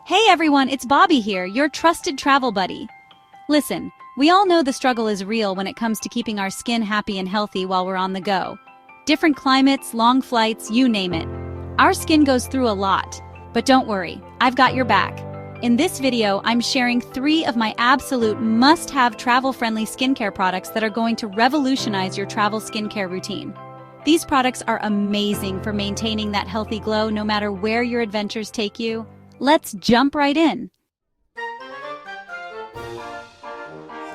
Hey everyone, it's Bobby here, your trusted travel buddy. Listen, we all know the struggle is real when it comes to keeping our skin happy and healthy while we're on the go. Different climates, long flights, you name it. Our skin goes through a lot. But don't worry, I've got your back. In this video, I'm sharing 3 of my absolute must-have travel-friendly skincare products that are going to revolutionize your travel skincare routine. These products are amazing for maintaining that healthy glow no matter where your adventures take you. Let's jump right in.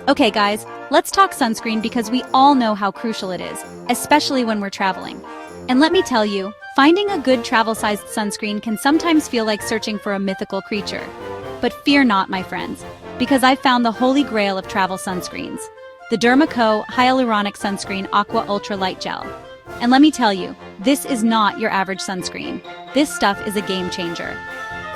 Okay guys, let's talk sunscreen because we all know how crucial it is, especially when we're traveling. And let me tell you, finding a good travel-sized sunscreen can sometimes feel like searching for a mythical creature. But fear not, my friends, because I've found the holy grail of travel sunscreens, the Derma Hyaluronic Sunscreen Aqua Ultra Light Gel. And let me tell you, this is not your average sunscreen. This stuff is a game changer.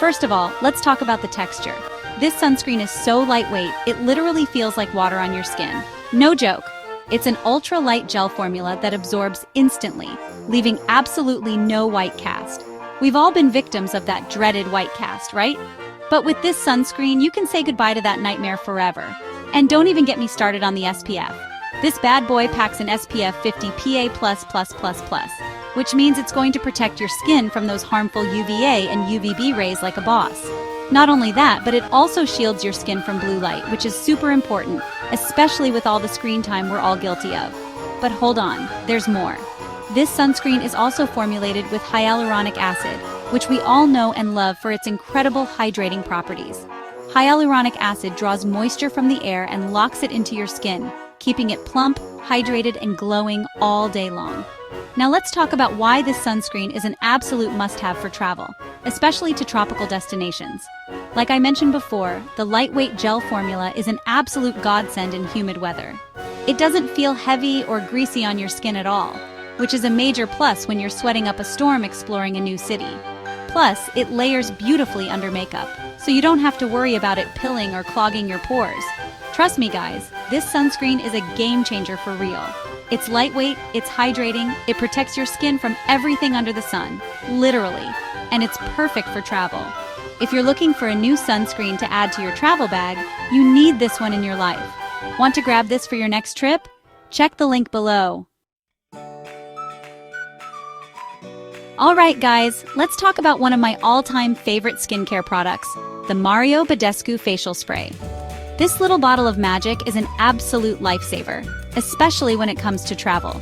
First of all, let's talk about the texture. This sunscreen is so lightweight, it literally feels like water on your skin. No joke. It's an ultra-light gel formula that absorbs instantly, leaving absolutely no white cast. We've all been victims of that dreaded white cast, right? But with this sunscreen, you can say goodbye to that nightmare forever. And don't even get me started on the SPF. This bad boy packs an SPF 50 PA++++, which means it's going to protect your skin from those harmful UVA and UVB rays like a boss. Not only that, but it also shields your skin from blue light, which is super important, especially with all the screen time we're all guilty of. But hold on, there's more. This sunscreen is also formulated with hyaluronic acid, which we all know and love for its incredible hydrating properties. Hyaluronic acid draws moisture from the air and locks it into your skin, keeping it plump, hydrated, and glowing all day long. Now let's talk about why this sunscreen is an absolute must-have for travel, especially to tropical destinations. Like I mentioned before, the lightweight gel formula is an absolute godsend in humid weather. It doesn't feel heavy or greasy on your skin at all, which is a major plus when you're sweating up a storm exploring a new city. Plus, it layers beautifully under makeup, so you don't have to worry about it pilling or clogging your pores. Trust me guys, this sunscreen is a game changer for real. It's lightweight, it's hydrating, it protects your skin from everything under the sun, literally, and it's perfect for travel. If you're looking for a new sunscreen to add to your travel bag, you need this one in your life. Want to grab this for your next trip? Check the link below. Alright guys, let's talk about one of my all-time favorite skincare products, the Mario Badescu Facial Spray. This little bottle of magic is an absolute lifesaver, especially when it comes to travel.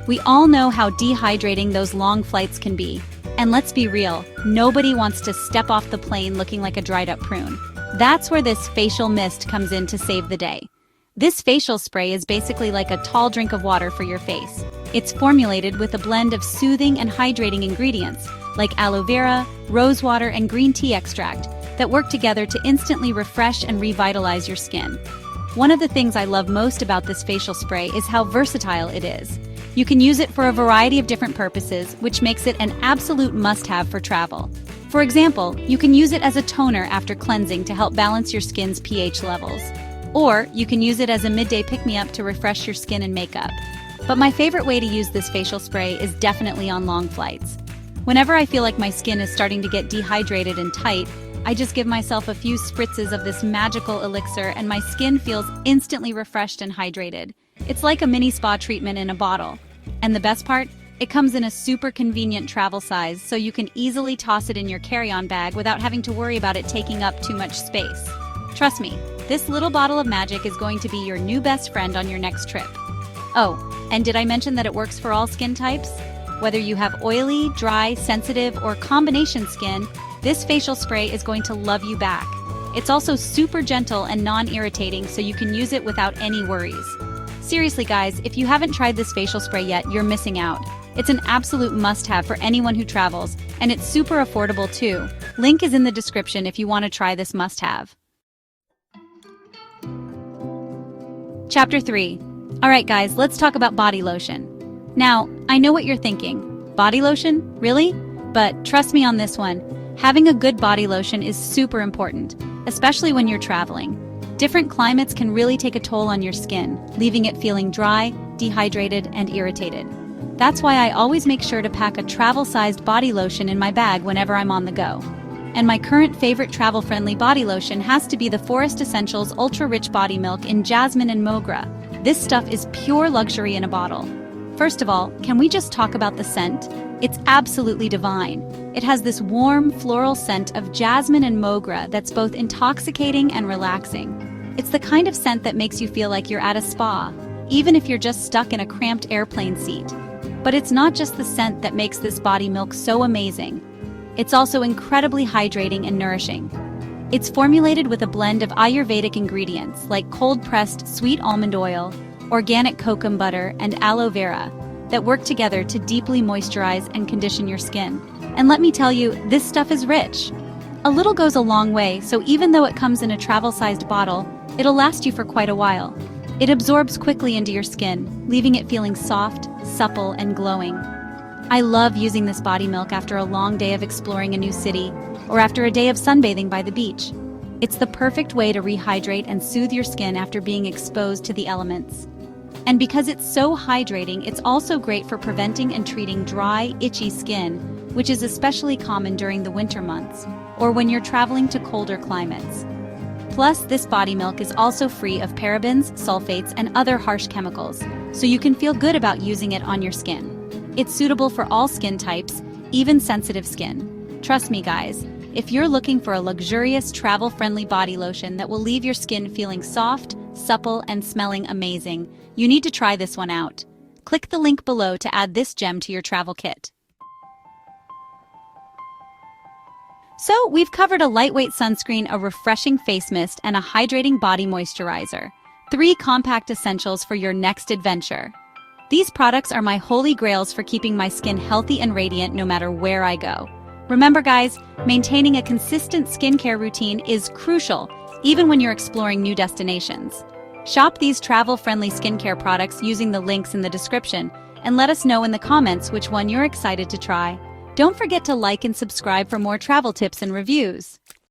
We all know how dehydrating those long flights can be. And let's be real, nobody wants to step off the plane looking like a dried-up prune. That's where this facial mist comes in to save the day. This facial spray is basically like a tall drink of water for your face. It's formulated with a blend of soothing and hydrating ingredients, like aloe vera, rose water, and green tea extract, that work together to instantly refresh and revitalize your skin. One of the things I love most about this facial spray is how versatile it is. You can use it for a variety of different purposes, which makes it an absolute must-have for travel. For example, you can use it as a toner after cleansing to help balance your skin's pH levels. Or you can use it as a midday pick-me-up to refresh your skin and makeup. But my favorite way to use this facial spray is definitely on long flights. Whenever I feel like my skin is starting to get dehydrated and tight, I just give myself a few spritzes of this magical elixir and my skin feels instantly refreshed and hydrated. It's like a mini spa treatment in a bottle. And the best part? It comes in a super convenient travel size, so you can easily toss it in your carry-on bag without having to worry about it taking up too much space. Trust me, this little bottle of magic is going to be your new best friend on your next trip. Oh, and did I mention that it works for all skin types? Whether you have oily, dry, sensitive, or combination skin, this facial spray is going to love you back. It's also super gentle and non-irritating, so you can use it without any worries. Seriously guys, if you haven't tried this facial spray yet, you're missing out. It's an absolute must-have for anyone who travels, and it's super affordable too. Link is in the description if you want to try this must-have. Chapter 3. Alright guys, let's talk about body lotion. Now, I know what you're thinking. Body lotion? Really? But trust me on this one. Having a good body lotion is super important, especially when you're traveling. Different climates can really take a toll on your skin, leaving it feeling dry, dehydrated, and irritated. That's why I always make sure to pack a travel-sized body lotion in my bag whenever I'm on the go. And my current favorite travel-friendly body lotion has to be the Forest Essentials Ultra Rich Body Milk in Jasmine and Mogra. This stuff is pure luxury in a bottle. First of all, can we just talk about the scent? It's absolutely divine. It has this warm, floral scent of jasmine and mogra that's both intoxicating and relaxing. It's the kind of scent that makes you feel like you're at a spa, even if you're just stuck in a cramped airplane seat. But it's not just the scent that makes this body milk so amazing. It's also incredibly hydrating and nourishing. It's formulated with a blend of Ayurvedic ingredients like cold-pressed sweet almond oil, organic cocoa butter, and aloe vera that work together to deeply moisturize and condition your skin. And let me tell you, this stuff is rich. A little goes a long way, so even though it comes in a travel-sized bottle, it'll last you for quite a while. It absorbs quickly into your skin, leaving it feeling soft, supple, and glowing. I love using this body milk after a long day of exploring a new city, or after a day of sunbathing by the beach. It's the perfect way to rehydrate and soothe your skin after being exposed to the elements. And because it's so hydrating, it's also great for preventing and treating dry, itchy skin, which is especially common during the winter months, or when you're traveling to colder climates. Plus, this body milk is also free of parabens, sulfates, and other harsh chemicals, so you can feel good about using it on your skin. It's suitable for all skin types, even sensitive skin. Trust me, guys, if you're looking for a luxurious, travel-friendly body lotion that will leave your skin feeling soft, supple, and smelling amazing, you need to try this one out. Click the link below to add this gem to your travel kit. So, we've covered a lightweight sunscreen, a refreshing face mist, and a hydrating body moisturizer. 3 compact essentials for your next adventure. These products are my holy grails for keeping my skin healthy and radiant no matter where I go. Remember, guys, maintaining a consistent skincare routine is crucial, even when you're exploring new destinations. Shop these travel-friendly skincare products using the links in the description, and let us know in the comments which one you're excited to try. Don't forget to like and subscribe for more travel tips and reviews.